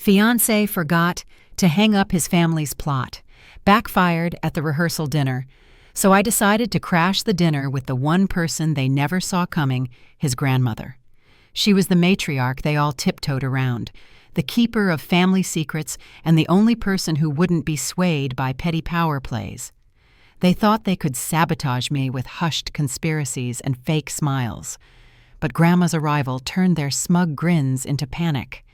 Fiancé forgot to hang up his family's plot, backfired at the rehearsal dinner, so I decided to crash the dinner with the one person they never saw coming, his grandmother. She was the matriarch they all tiptoed around, the keeper of family secrets and the only person who wouldn't be swayed by petty power plays. They thought they could sabotage me with hushed conspiracies and fake smiles, but Grandma's arrival turned their smug grins into panic.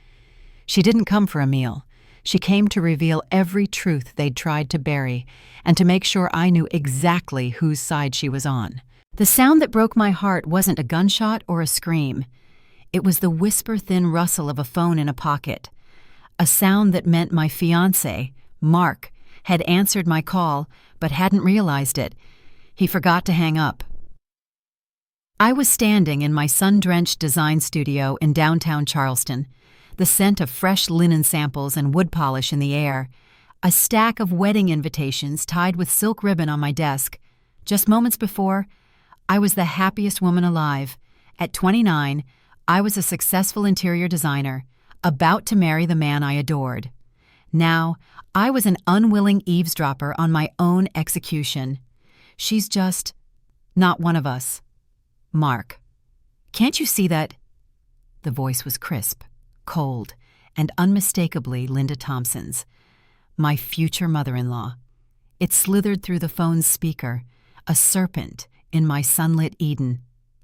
She didn't come for a meal. She came to reveal every truth they'd tried to bury and to make sure I knew exactly whose side she was on. The sound that broke my heart wasn't a gunshot or a scream. It was the whisper-thin rustle of a phone in a pocket, a sound that meant my fiancé, Mark, had answered my call but hadn't realized it. He forgot to hang up. I was standing in my sun-drenched design studio in downtown Charleston, the scent of fresh linen samples and wood polish in the air, a stack of wedding invitations tied with silk ribbon on my desk. Just moments before, I was the happiest woman alive. At 29, I was a successful interior designer, about to marry the man I adored. Now, I was an unwilling eavesdropper on my own execution. She's just not one of us. Mark, can't you see that? The voice was crisp, cold, and unmistakably Linda Thompson's, my future mother-in-law. It slithered through the phone's speaker, a serpent in my sunlit Eden.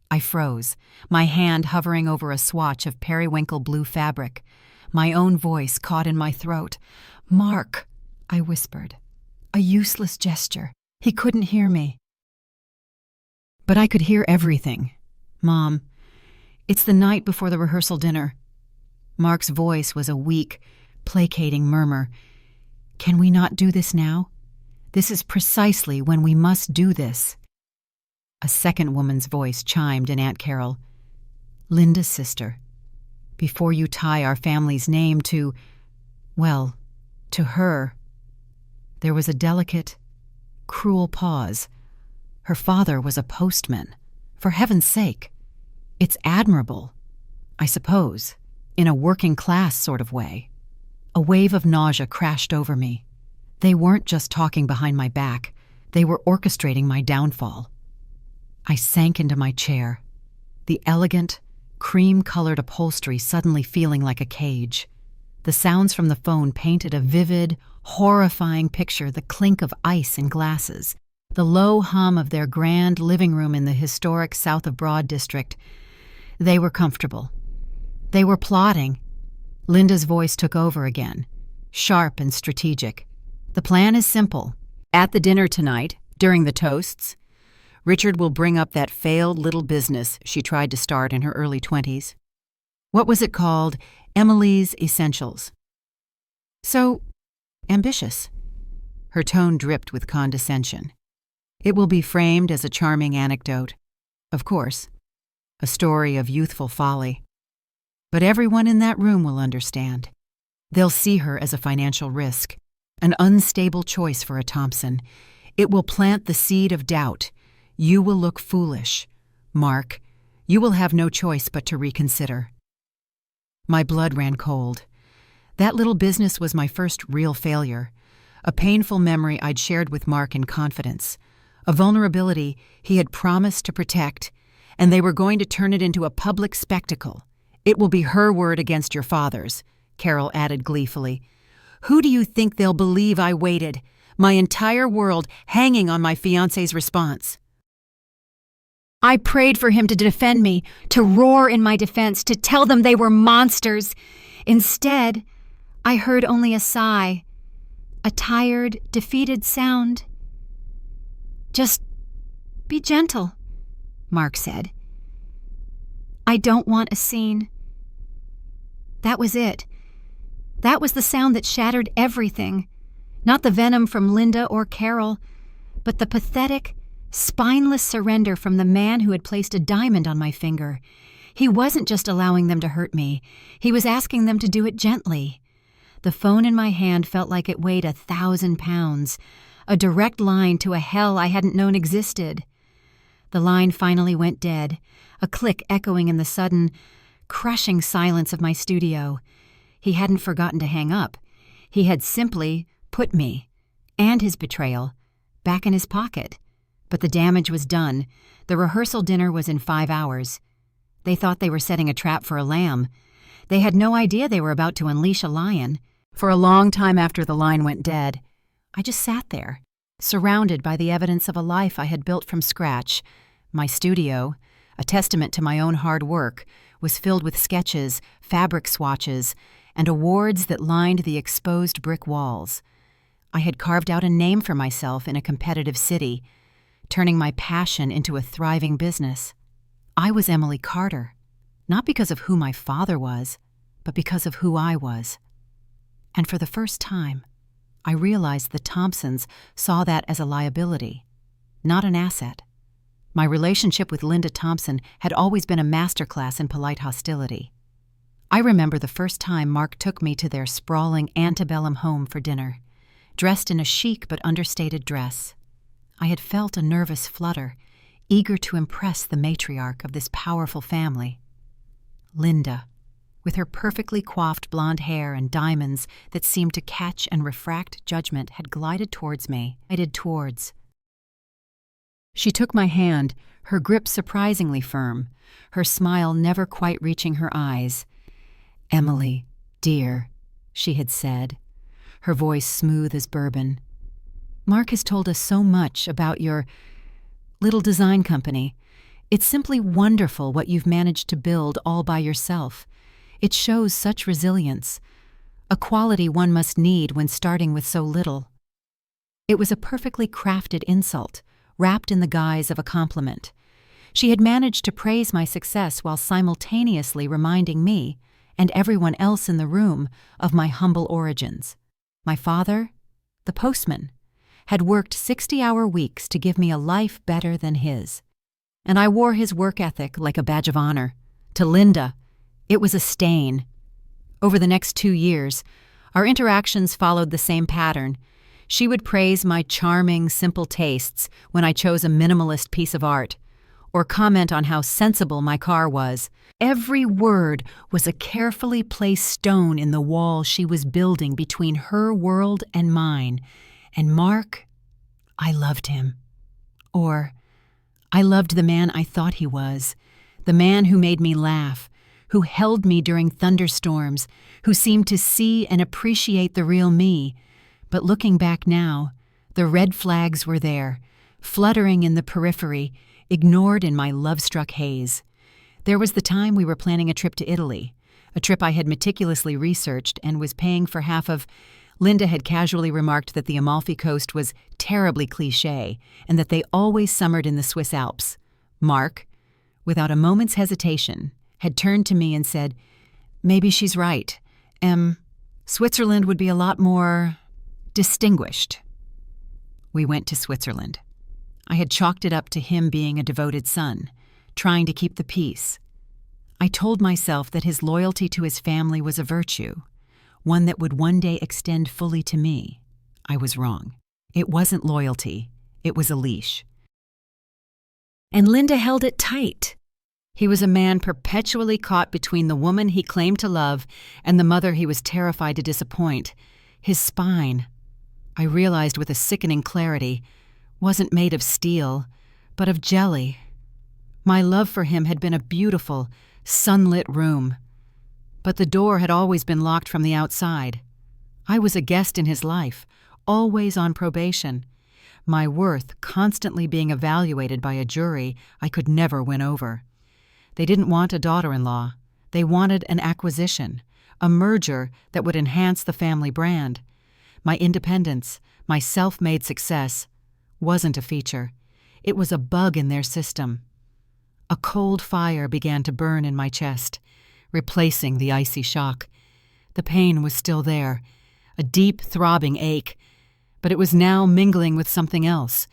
I froze, my hand hovering over a swatch of periwinkle blue fabric, my own voice caught in my throat. "Mark," I whispered. A useless gesture. He couldn't hear me. But I could hear everything. "Mom, it's the night before the rehearsal dinner." Mark's voice was a weak, placating murmur. "Can we not do this now? This is precisely when we must do this." A second woman's voice chimed in Aunt Carol. "Linda's sister. Before you tie our family's name to, well, to her." There was a delicate, cruel pause. Her father was a postman. For heaven's sake. It's admirable, I suppose, in a working-class sort of way. A wave of nausea crashed over me. They weren't just talking behind my back. They were orchestrating my downfall. I sank into my chair, the elegant, cream-colored upholstery suddenly feeling like a cage. The sounds from the phone painted a vivid, horrifying picture, the clink of ice in glasses, the low hum of their grand living room in the historic South of Broad district. They were comfortable. They were plotting. Linda's voice took over again, sharp and strategic. "The plan is simple. At the dinner tonight, during the toasts, Richard will bring up that failed little business she tried to start in her early 20s. What was it called? Emily's Essentials. So ambitious." Her tone dripped with condescension. "It will be framed as a charming anecdote. Of course, a story of youthful folly. But everyone in that room will understand. They'll see her as a financial risk, an unstable choice for a Thompson. It will plant the seed of doubt. You will look foolish. Mark, you will have no choice but to reconsider." My blood ran cold. That little business was my first real failure, a painful memory I'd shared with Mark in confidence, a vulnerability he had promised to protect, and they were going to turn it into a public spectacle. "It will be her word against your father's," Carol added gleefully. "Who do you think they'll believe I waited? My entire world hanging on my fiancé's response." I prayed for him to defend me, to roar in my defense, to tell them they were monsters. Instead, I heard only a sigh, a tired, defeated sound. "Just be gentle," Mark said. "I don't want a scene." That was it. That was the sound that shattered everything. Not the venom from Linda or Carol, but the pathetic, spineless surrender from the man who had placed a diamond on my finger. He wasn't just allowing them to hurt me. He was asking them to do it gently. The phone in my hand felt like it weighed 1,000 pounds, a direct line to a hell I hadn't known existed. The line finally went dead, a click echoing in the sudden, crushing silence of my studio. He hadn't forgotten to hang up. He had simply put me, and his betrayal, back in his pocket. But the damage was done. The rehearsal dinner was in 5 hours. They thought they were setting a trap for a lamb. They had no idea they were about to unleash a lion. For a long time after the line went dead, I just sat there, surrounded by the evidence of a life I had built from scratch. My studio, a testament to my own hard work, was filled with sketches, fabric swatches, and awards that lined the exposed brick walls. I had carved out a name for myself in a competitive city, turning my passion into a thriving business. I was Emily Carter, not because of who my father was, but because of who I was. And for the first time, I realized the Thompsons saw that as a liability, not an asset. My relationship with Linda Thompson had always been a masterclass in polite hostility. I remember the first time Mark took me to their sprawling antebellum home for dinner, dressed in a chic but understated dress. I had felt a nervous flutter, eager to impress the matriarch of this powerful family. Linda, with her perfectly coiffed blonde hair and diamonds that seemed to catch and refract judgment, had glided towards me. She took my hand, her grip surprisingly firm, her smile never quite reaching her eyes. "Emily, dear," she had said, her voice smooth as bourbon. "Mark has told us so much about your little design company. It's simply wonderful what you've managed to build all by yourself. It shows such resilience, a quality one must need when starting with so little." It was a perfectly crafted insult, wrapped in the guise of a compliment. She had managed to praise my success while simultaneously reminding me, and everyone else in the room, of my humble origins. My father, the postman, had worked 60-hour weeks to give me a life better than his. And I wore his work ethic like a badge of honor. To Linda, it was a stain. Over the next 2 years, our interactions followed the same pattern. She would praise my charming, simple tastes when I chose a minimalist piece of art, or comment on how sensible my car was. Every word was a carefully placed stone in the wall she was building between her world and mine. And Mark, I loved him. Or, I loved the man I thought he was, the man who made me laugh, who held me during thunderstorms, who seemed to see and appreciate the real me. But looking back now, the red flags were there, fluttering in the periphery, ignored in my love-struck haze. There was the time we were planning a trip to Italy, a trip I had meticulously researched and was paying for half of. Linda had casually remarked that the Amalfi Coast was terribly cliché and that they always summered in the Swiss Alps. Mark, without a moment's hesitation, had turned to me and said, "Maybe she's right. Switzerland would be a lot more distinguished." We went to Switzerland. I had chalked it up to him being a devoted son, trying to keep the peace. I told myself that his loyalty to his family was a virtue, one that would one day extend fully to me. I was wrong. It wasn't loyalty. It was a leash. And Linda held it tight. He was a man perpetually caught between the woman he claimed to love and the mother he was terrified to disappoint. His spine, I realized with a sickening clarity, wasn't made of steel, but of jelly. My love for him had been a beautiful, sunlit room, but the door had always been locked from the outside. I was a guest in his life, always on probation, my worth constantly being evaluated by a jury I could never win over. They didn't want a daughter-in-law. They wanted an acquisition, a merger that would enhance the family brand. My independence, my self-made success, wasn't a feature. It was a bug in their system. A cold fire began to burn in my chest, replacing the icy shock. The pain was still there, a deep, throbbing ache, but it was now mingling with something else,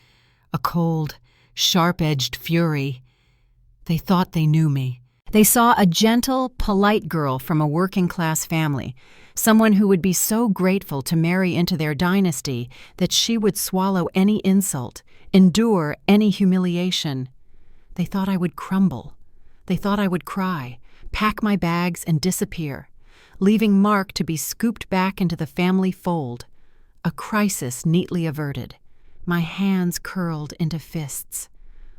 a cold, sharp-edged fury. They thought they knew me. They saw a gentle, polite girl from a working-class family, someone who would be so grateful to marry into their dynasty that she would swallow any insult, endure any humiliation. They thought I would crumble. They thought I would cry, pack my bags, and disappear, leaving Mark to be scooped back into the family fold. A crisis neatly averted. My hands curled into fists.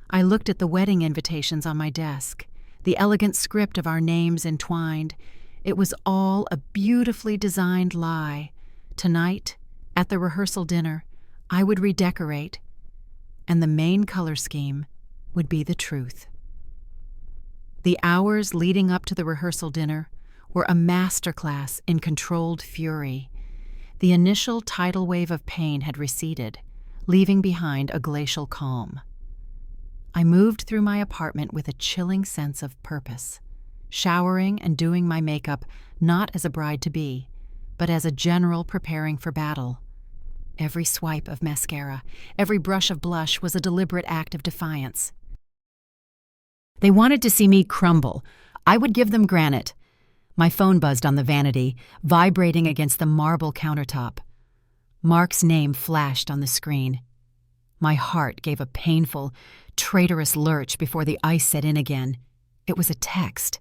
I looked at the wedding invitations on my desk, the elegant script of our names entwined. It was all a beautifully designed lie. Tonight, at the rehearsal dinner, I would redecorate, and the main color scheme would be the truth. The hours leading up to the rehearsal dinner were a masterclass in controlled fury. The initial tidal wave of pain had receded, leaving behind a glacial calm. I moved through my apartment with a chilling sense of purpose, showering and doing my makeup not as a bride-to-be, but as a general preparing for battle. Every swipe of mascara, every brush of blush was a deliberate act of defiance. They wanted to see me crumble. I would give them granite. My phone buzzed on the vanity, vibrating against the marble countertop. Mark's name flashed on the screen. My heart gave a painful, traitorous lurch before the ice set in again. It was a text.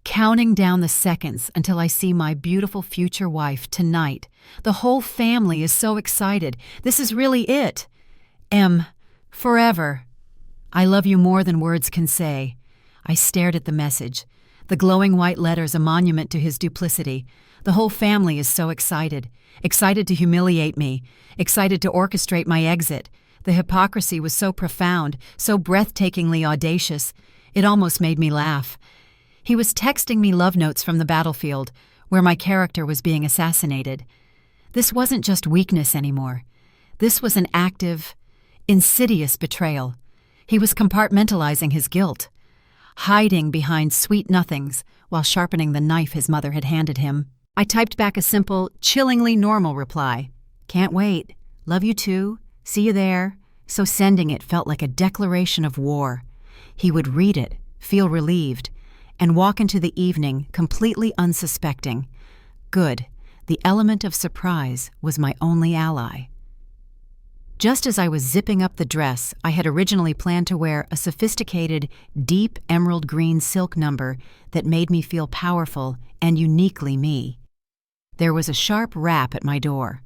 Counting down the seconds until I see my beautiful future wife tonight. The whole family is so excited. This is really it. M. Forever. I love you more than words can say. I stared at the message. The glowing white letters a monument to his duplicity. The whole family is so excited. Excited to humiliate me. Excited to orchestrate my exit. The hypocrisy was so profound, so breathtakingly audacious. It almost made me laugh. He was texting me love notes from the battlefield, where my character was being assassinated. This wasn't just weakness anymore. This was an active, insidious betrayal. He was compartmentalizing his guilt, hiding behind sweet nothings while sharpening the knife his mother had handed him. I typed back a simple, chillingly normal reply. Can't wait. Love you too. See you there. So sending it felt like a declaration of war. He would read it, feel relieved, and walk into the evening completely unsuspecting. Good. The element of surprise was my only ally. Just as I was zipping up the dress, I had originally planned to wear a sophisticated, deep emerald green silk number that made me feel powerful and uniquely me. There was a sharp rap at my door.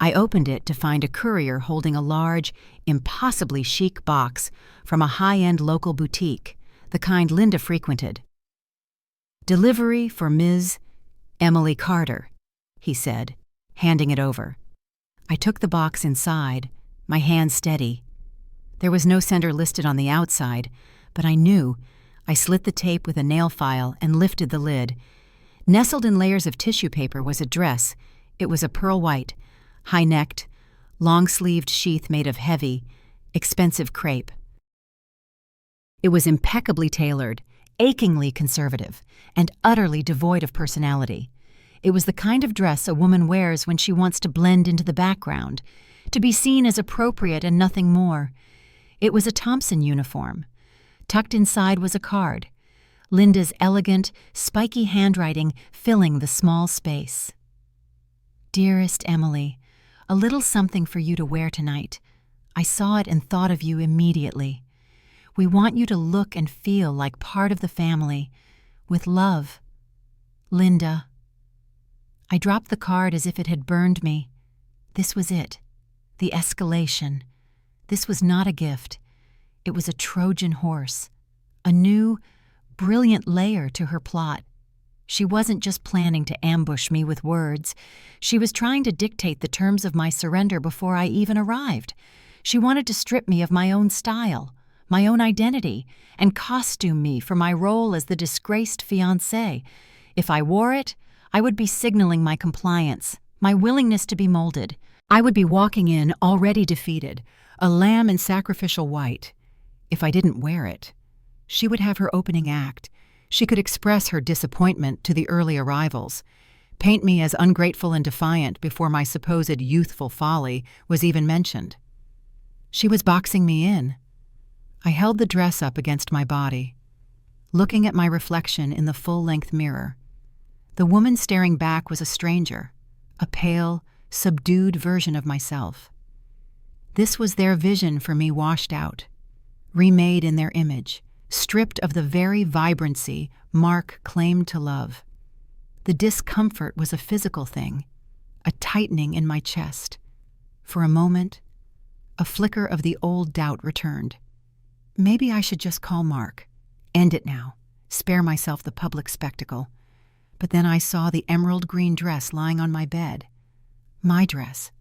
I opened it to find a courier holding a large, impossibly chic box from a high-end local boutique, the kind Linda frequented. Delivery for Ms. Emily Carter, he said, handing it over. I took the box inside, my hand steady. There was no sender listed on the outside, but I knew. I slit the tape with a nail file and lifted the lid. Nestled in layers of tissue paper was a dress. It was a pearl white, high-necked, long-sleeved sheath made of heavy, expensive crepe. It was impeccably tailored, achingly conservative, and utterly devoid of personality. It was the kind of dress a woman wears when she wants to blend into the background, to be seen as appropriate and nothing more. It was a Thompson uniform. Tucked inside was a card, Linda's elegant, spiky handwriting filling the small space. Dearest Emily, a little something for you to wear tonight. I saw it and thought of you immediately. We want you to look and feel like part of the family. With love, Linda. I dropped the card as if it had burned me. This was it. The escalation. This was not a gift. It was a Trojan horse. A new, brilliant layer to her plot. She wasn't just planning to ambush me with words. She was trying to dictate the terms of my surrender before I even arrived. She wanted to strip me of my own style, my own identity, and costume me for my role as the disgraced fiancé. If I wore it, I would be signaling my compliance, my willingness to be molded. I would be walking in already defeated, a lamb in sacrificial white. If I didn't wear it, she would have her opening act. She could express her disappointment to the early arrivals, paint me as ungrateful and defiant before my supposed youthful folly was even mentioned. She was boxing me in. I held the dress up against my body, looking at my reflection in the full-length mirror. The woman staring back was a stranger, a pale, subdued version of myself. This was their vision for me washed out, remade in their image, stripped of the very vibrancy Mark claimed to love. The discomfort was a physical thing, a tightening in my chest. For a moment, a flicker of the old doubt returned. Maybe I should just call Mark. End it now. Spare myself the public spectacle. But then I saw the emerald green dress lying on my bed. My dress,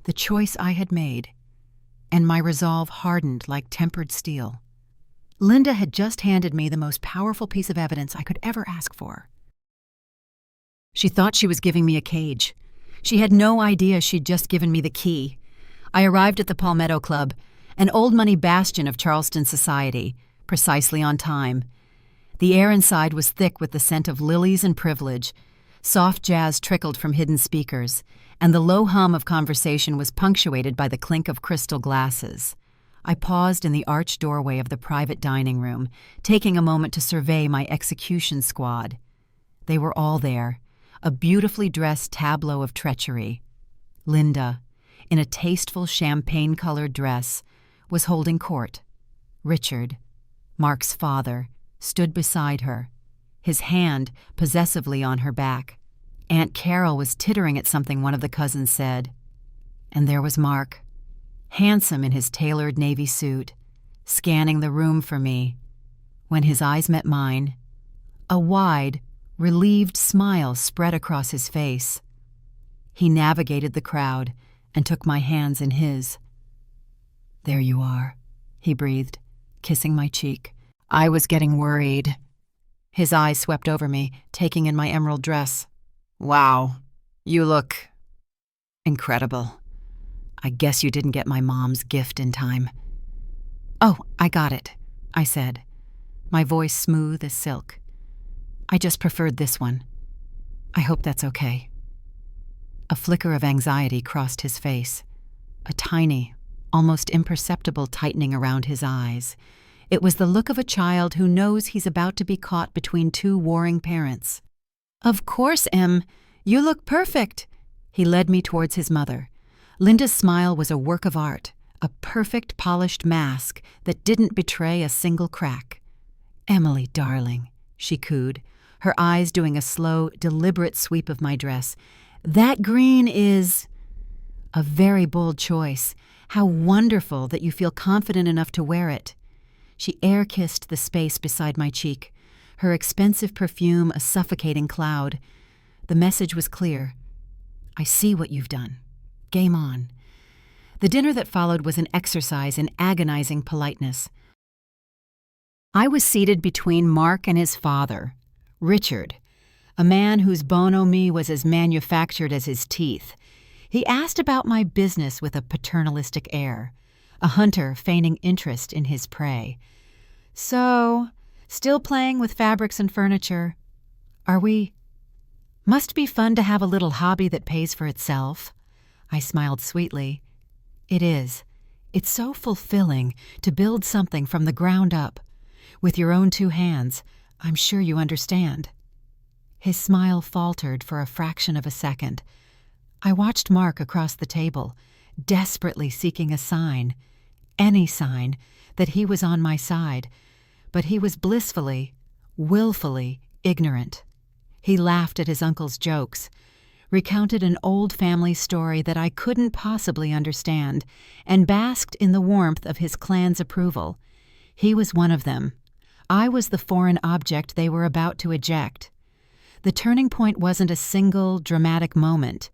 the choice I had made, and my resolve hardened like tempered steel. Linda had just handed me the most powerful piece of evidence I could ever ask for. She thought she was giving me a cage. She had no idea she'd just given me the key. I arrived at the Palmetto Club, an old money bastion of Charleston society, precisely on time. The air inside was thick with the scent of lilies and privilege. Soft jazz trickled from hidden speakers, and the low hum of conversation was punctuated by the clink of crystal glasses. I paused in the arched doorway of the private dining room, taking a moment to survey my execution squad. They were all there, a beautifully dressed tableau of treachery. Linda, in a tasteful champagne-colored dress, was holding court. Richard, Mark's father, stood beside her, his hand possessively on her back. Aunt Carol was tittering at something one of the cousins said. And there was Mark, handsome in his tailored navy suit, scanning the room for me. When his eyes met mine, a wide, relieved smile spread across his face. He navigated the crowd and took my hands in his. "There you are," he breathed, kissing my cheek. I was getting worried. His eyes swept over me, taking in my emerald dress. "Wow, you look incredible. I guess you didn't get my mom's gift in time." "Oh, I got it," I said, my voice smooth as silk. "I just preferred this one. I hope that's okay." A flicker of anxiety crossed his face, a tiny, almost imperceptible tightening around his eyes. It was the look of a child who knows he's about to be caught between two warring parents. "Of course, Em. You look perfect." He led me towards his mother. Linda's smile was a work of art, a perfect polished mask that didn't betray a single crack. "Emily, darling," she cooed, her eyes doing a slow, deliberate sweep of my dress. "That green is a very bold choice. How wonderful that you feel confident enough to wear it." She air-kissed the space beside my cheek, her expensive perfume a suffocating cloud. The message was clear. "I see what you've done. Game on." The dinner that followed was an exercise in agonizing politeness. I was seated between Mark and his father, Richard, a man whose bonhomie was as manufactured as his teeth. He asked about my business with a paternalistic air, a hunter feigning interest in his prey. "So, still playing with fabrics and furniture. Are we? Must be fun to have a little hobby that pays for itself." I smiled sweetly. "It is. It's so fulfilling to build something from the ground up. With your own two hands, I'm sure you understand." His smile faltered for a fraction of a second. I watched Mark across the table, desperately seeking a sign, any sign, that he was on my side, but he was blissfully, willfully ignorant. He laughed at his uncle's jokes, recounted an old family story that I couldn't possibly understand, and basked in the warmth of his clan's approval. He was one of them. I was the foreign object they were about to eject. The turning point wasn't a single, dramatic moment.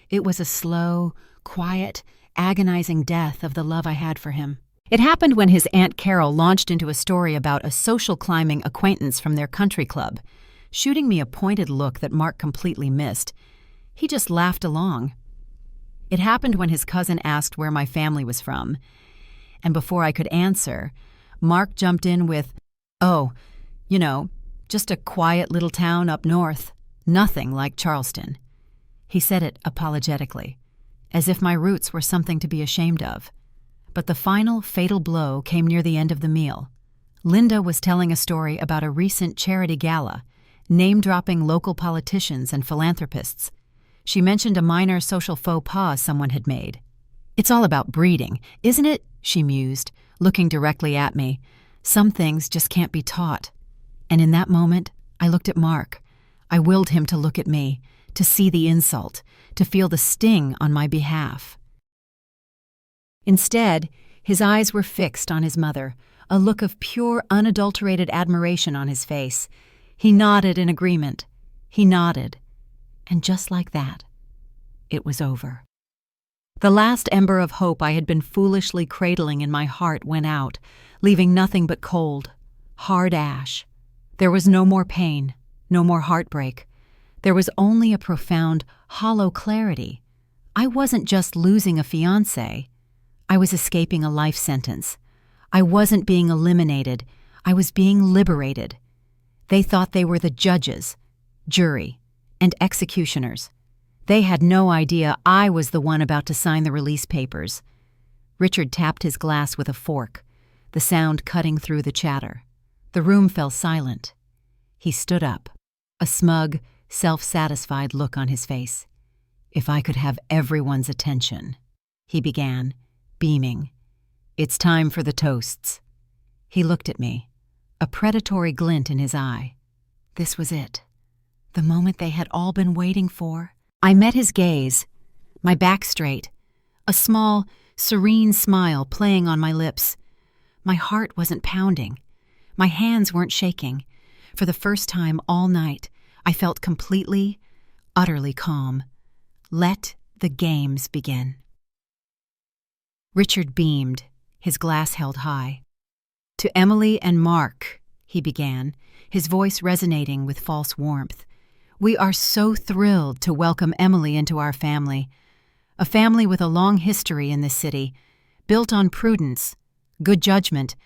It was a slow, quiet, agonizing death of the love I had for him. It happened when his Aunt Carol launched into a story about a social climbing acquaintance from their country club, shooting me a pointed look that Mark completely missed. He just laughed along. It happened when his cousin asked where my family was from, and before I could answer, Mark jumped in with, "Oh, just a quiet little town up north. Nothing like Charleston." He said it apologetically, as if my roots were something to be ashamed of. But the final fatal blow came near the end of the meal. Linda was telling a story about a recent charity gala, name-dropping local politicians and philanthropists. She mentioned a minor social faux pas someone had made. "It's all about breeding, isn't it?" she mused, looking directly at me. "Some things just can't be taught." And in that moment, I looked at Mark. I willed him to look at me, to see the insult, to feel the sting on my behalf. Instead, his eyes were fixed on his mother, a look of pure, unadulterated admiration on his face. He nodded in agreement. He nodded. And just like that, it was over. The last ember of hope I had been foolishly cradling in my heart went out, leaving nothing but cold, hard ash. There was no more pain, no more heartbreak. There was only a profound, hollow clarity. I wasn't just losing a fiancé. I was escaping a life sentence. I wasn't being eliminated. I was being liberated. They thought they were the judges, jury, and executioners. They had no idea I was the one about to sign the release papers. Richard tapped his glass with a fork, the sound cutting through the chatter. The room fell silent. He stood up, a smug, self-satisfied look on his face. "If I could have everyone's attention," he began, beaming. "It's time for the toasts." He looked at me, a predatory glint in his eye. This was it, the moment they had all been waiting for. I met his gaze, my back straight, a small, serene smile playing on my lips. My heart wasn't pounding. My hands weren't shaking. For the first time all night, I felt completely, utterly calm. Let the games begin. Richard beamed, his glass held high. "To Emily and Mark," he began, his voice resonating with false warmth. "We are so thrilled to welcome Emily into our family, a family with a long history in this city, built on prudence, good judgment,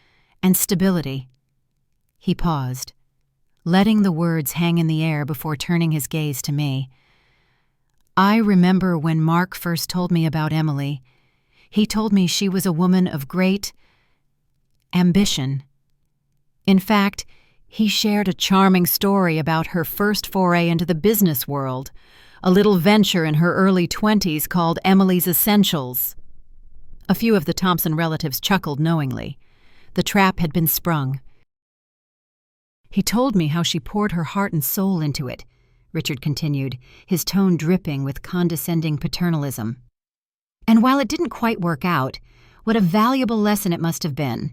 and stability." He paused, letting the words hang in the air before turning his gaze to me. "I remember when Mark first told me about Emily. He told me she was a woman of great ambition. In fact, he shared a charming story about her first foray into the business world, a little venture in her early 20s called Emily's Essentials." A few of the Thompson relatives chuckled knowingly. The trap had been sprung. "He told me how she poured her heart and soul into it," Richard continued, his tone dripping with condescending paternalism. "And while it didn't quite work out, what a valuable lesson it must have been.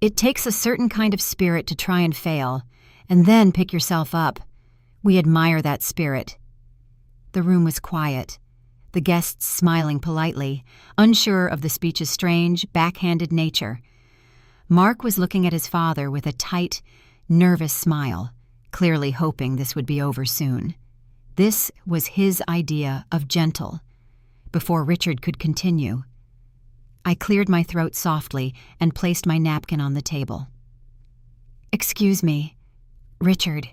It takes a certain kind of spirit to try and fail, and then pick yourself up. We admire that spirit." The room was quiet, the guests smiling politely, unsure of the speech's strange, backhanded nature. Mark was looking at his father with a tight, nervous smile, clearly hoping this would be over soon. This was his idea of gentle. Before Richard could continue, I cleared my throat softly and placed my napkin on the table. "Excuse me, Richard,"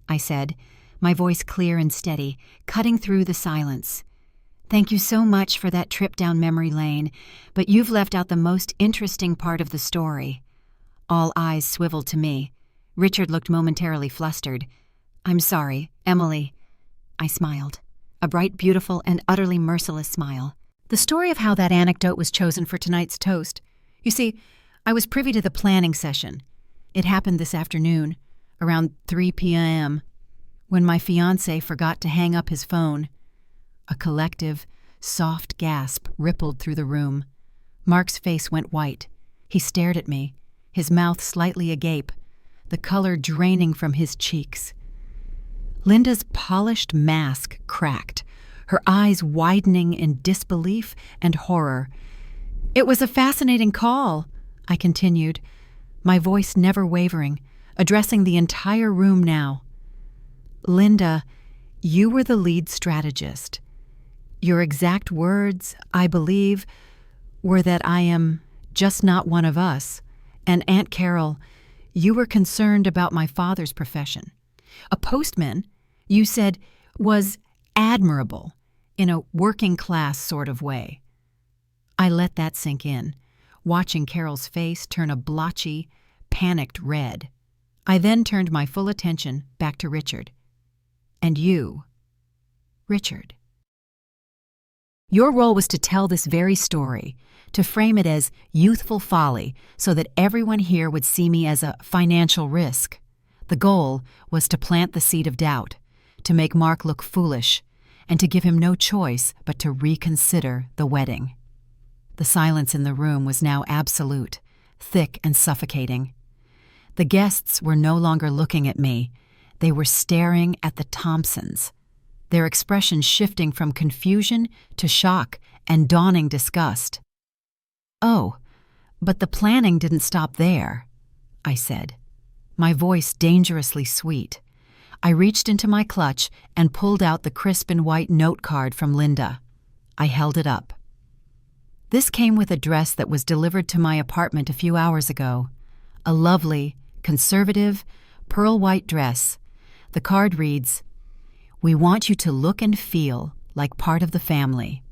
I said, my voice clear and steady, cutting through the silence. "Thank you so much for that trip down memory lane, but you've left out the most interesting part of the story." All eyes swiveled to me. Richard looked momentarily flustered. "I'm sorry, Emily." I smiled, a bright, beautiful, and utterly merciless smile. "The story of how that anecdote was chosen for tonight's toast. You see, I was privy to the planning session. It happened this afternoon, around 3 p.m., when my fiancé forgot to hang up his phone." A collective, soft gasp rippled through the room. Mark's face went white. He stared at me, his mouth slightly agape, the color draining from his cheeks. Linda's polished mask cracked, her eyes widening in disbelief and horror. "It was a fascinating call," I continued, my voice never wavering, addressing the entire room now. "Linda, you were the lead strategist. Your exact words, I believe, were that I am just not one of us, and Aunt Carol, you were concerned about my father's profession. A postman, you said, was admirable in a working-class sort of way." I let that sink in, watching Carol's face turn a blotchy, panicked red. I then turned my full attention back to Richard. "And you, Richard. Your role was to tell this very story, to frame it as youthful folly so that everyone here would see me as a financial risk. The goal was to plant the seed of doubt, to make Mark look foolish, and to give him no choice but to reconsider the wedding. The silence in the room was now absolute, thick and suffocating. The guests were no longer looking at me. They were staring at the Thompsons, their expression shifting from confusion to shock and dawning disgust. "Oh, but the planning didn't stop there," I said, my voice dangerously sweet. I reached into my clutch and pulled out the crisp and white note card from Linda. I held it up. This came with a dress that was delivered to my apartment a few hours ago. A lovely, conservative, pearl-white dress. The card reads, "We want you to look and feel like part of the family."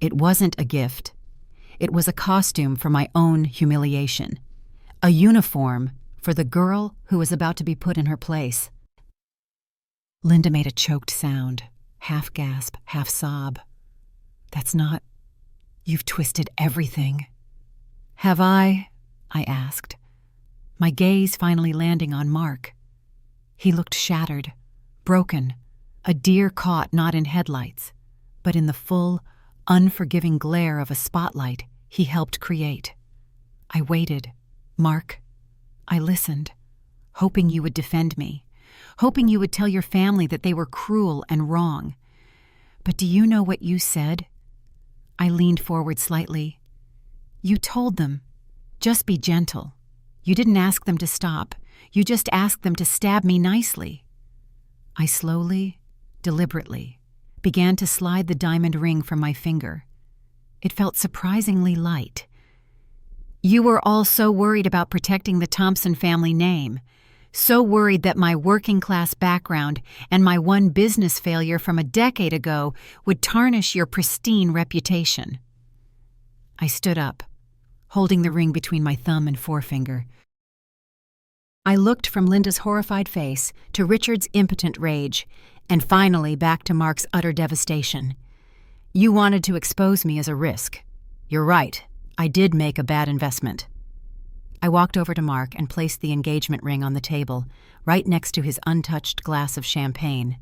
It wasn't a gift. It was a costume for my own humiliation. A uniform for the girl who was about to be put in her place. Linda made a choked sound, half gasp, half sob. "That's not... You've twisted everything." "Have I?" I asked, my gaze finally landing on Mark. He looked shattered, broken, a deer caught not in headlights, but in the full, unforgiving glare of a spotlight he helped create. I waited. "Mark," I listened, hoping you would defend me, hoping you would tell your family that they were cruel and wrong. But do you know what you said? I leaned forward slightly. "You told them, just be gentle. You didn't ask them to stop. You just asked them to stab me nicely." I slowly, deliberately, began to slide the diamond ring from my finger. It felt surprisingly light. "You were all so worried about protecting the Thompson family name, so worried that my working-class background and my one business failure from a decade ago would tarnish your pristine reputation." I stood up, holding the ring between my thumb and forefinger. I looked from Linda's horrified face to Richard's impotent rage, and finally back to Mark's utter devastation. "You wanted to expose me as a risk. You're right. I did make a bad investment." I walked over to Mark and placed the engagement ring on the table, right next to his untouched glass of champagne.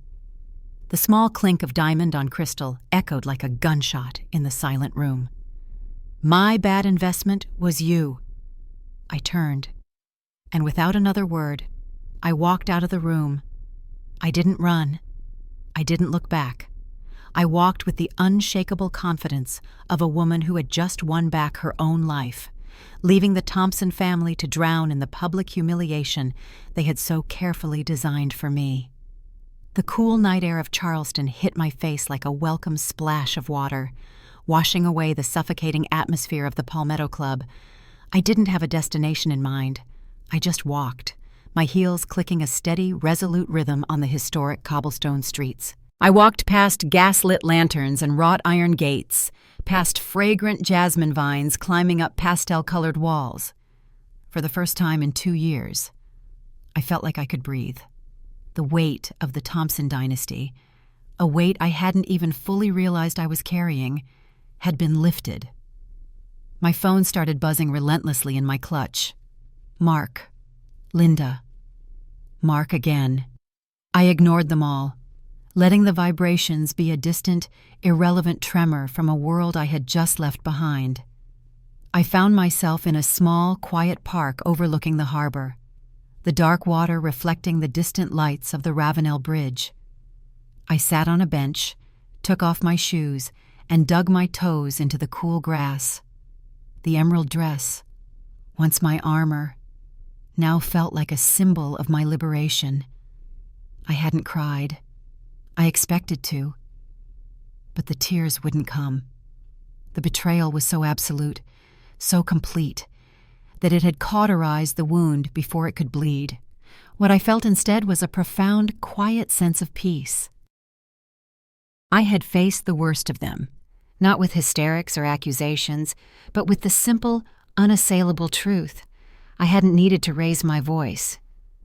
The small clink of diamond on crystal echoed like a gunshot in the silent room. My bad investment was you. I turned, and without another word, I walked out of the room. I didn't run. I didn't look back. I walked with the unshakable confidence of a woman who had just won back her own life, leaving the Thompson family to drown in the public humiliation they had so carefully designed for me. The cool night air of Charleston hit my face like a welcome splash of water, washing away the suffocating atmosphere of the Palmetto Club. I didn't have a destination in mind. I just walked, my heels clicking a steady, resolute rhythm on the historic cobblestone streets. I walked past gas-lit lanterns and wrought iron gates, past fragrant jasmine vines climbing up pastel-colored walls. For the first time in 2 years, I felt like I could breathe. The weight of the Thompson dynasty, a weight I hadn't even fully realized I was carrying, had been lifted. My phone started buzzing relentlessly in my clutch. Mark. Linda. Mark again. I ignored them all, letting the vibrations be a distant, irrelevant tremor from a world I had just left behind. I found myself in a small, quiet park overlooking the harbor, the dark water reflecting the distant lights of the Ravenel Bridge. I sat on a bench, took off my shoes, and dug my toes into the cool grass. The emerald dress, once my armor, now felt like a symbol of my liberation. I hadn't cried. I expected to. But the tears wouldn't come. The betrayal was so absolute, so complete, that it had cauterized the wound before it could bleed. What I felt instead was a profound, quiet sense of peace. I had faced the worst of them, not with hysterics or accusations, but with the simple, unassailable truth. I hadn't needed to raise my voice.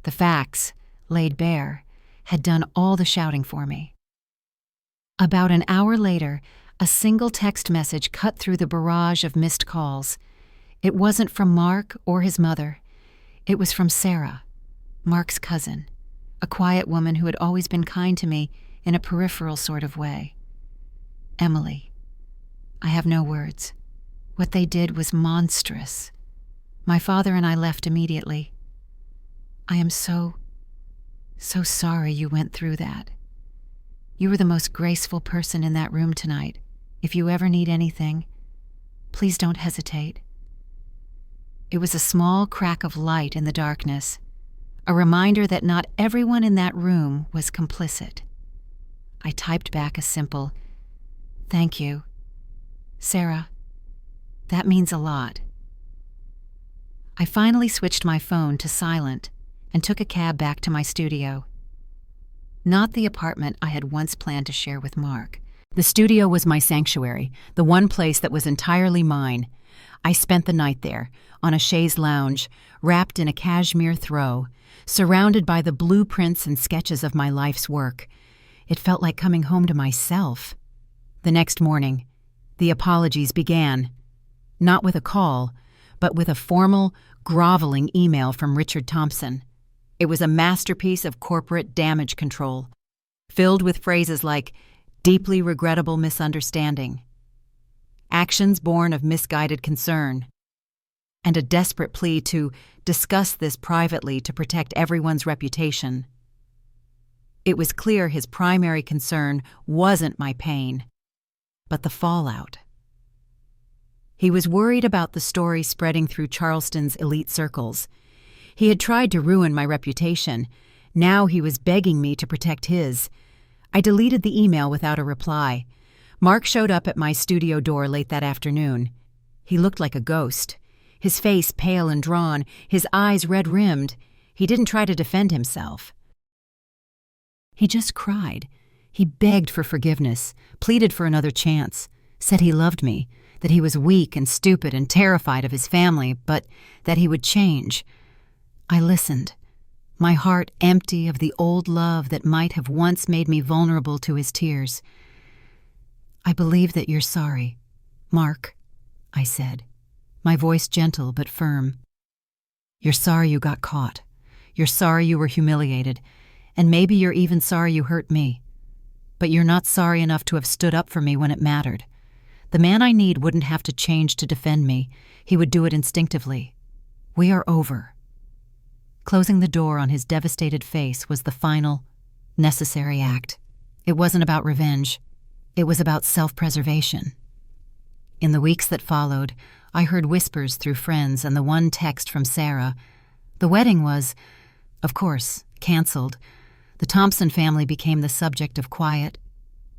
The facts, laid bare, had done all the shouting for me. About an hour later, a single text message cut through the barrage of missed calls. It wasn't from Mark or his mother. It was from Sarah, Mark's cousin, a quiet woman who had always been kind to me in a peripheral sort of way. Emily. I have no words. What they did was monstrous. My father and I left immediately. I am so sorry you went through that. You were the most graceful person in that room tonight. If you ever need anything, please don't hesitate. It was a small crack of light in the darkness, a reminder that not everyone in that room was complicit. I typed back a simple, "Thank you, Sarah. That means a lot." I finally switched my phone to silent and took a cab back to my studio. Not the apartment I had once planned to share with Mark. The studio was my sanctuary, the one place that was entirely mine. I spent the night there, on a chaise lounge, wrapped in a cashmere throw, surrounded by the blueprints and sketches of my life's work. It felt like coming home to myself. The next morning, the apologies began, not with a call, but with a formal, groveling email from Richard Thompson. It was a masterpiece of corporate damage control, filled with phrases like deeply regrettable misunderstanding, actions born of misguided concern, and a desperate plea to discuss this privately to protect everyone's reputation. It was clear his primary concern wasn't my pain, but the fallout. He was worried about the story spreading through Charleston's elite circles. He had tried to ruin my reputation. Now he was begging me to protect his. I deleted the email without a reply. Mark showed up at my studio door late that afternoon. He looked like a ghost. His face pale and drawn, his eyes red-rimmed. He didn't try to defend himself. He just cried. He begged for forgiveness, pleaded for another chance, said he loved me, that he was weak and stupid and terrified of his family, but that he would change. I listened, my heart empty of the old love that might have once made me vulnerable to his tears. "I believe that you're sorry, Mark," I said, my voice gentle but firm. "You're sorry you got caught. You're sorry you were humiliated, and maybe you're even sorry you hurt me. But you're not sorry enough to have stood up for me when it mattered. The man I need wouldn't have to change to defend me. He would do it instinctively. We are over." Closing the door on his devastated face was the final, necessary act. It wasn't about revenge. It was about self-preservation. In the weeks that followed, I heard whispers through friends and the one text from Sarah. The wedding was, of course, canceled. The Thompson family became the subject of quiet,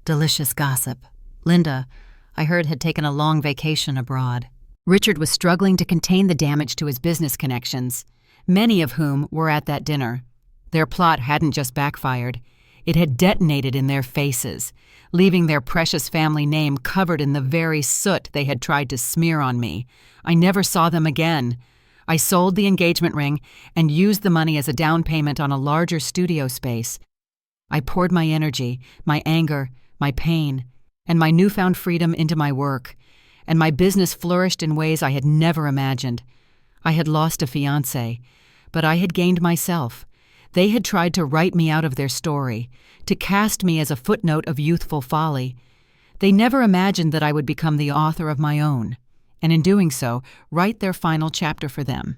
delicious gossip. Linda, I heard, had taken a long vacation abroad. Richard was struggling to contain the damage to his business connections, many of whom were at that dinner. Their plot hadn't just backfired. It had detonated in their faces, leaving their precious family name covered in the very soot they had tried to smear on me. I never saw them again. I sold the engagement ring and used the money as a down payment on a larger studio space. I poured my energy, my anger, my pain, and my newfound freedom into my work, and my business flourished in ways I had never imagined. I had lost a fiancé, but I had gained myself. They had tried to write me out of their story, to cast me as a footnote of youthful folly. They never imagined that I would become the author of my own, and in doing so, write their final chapter for them.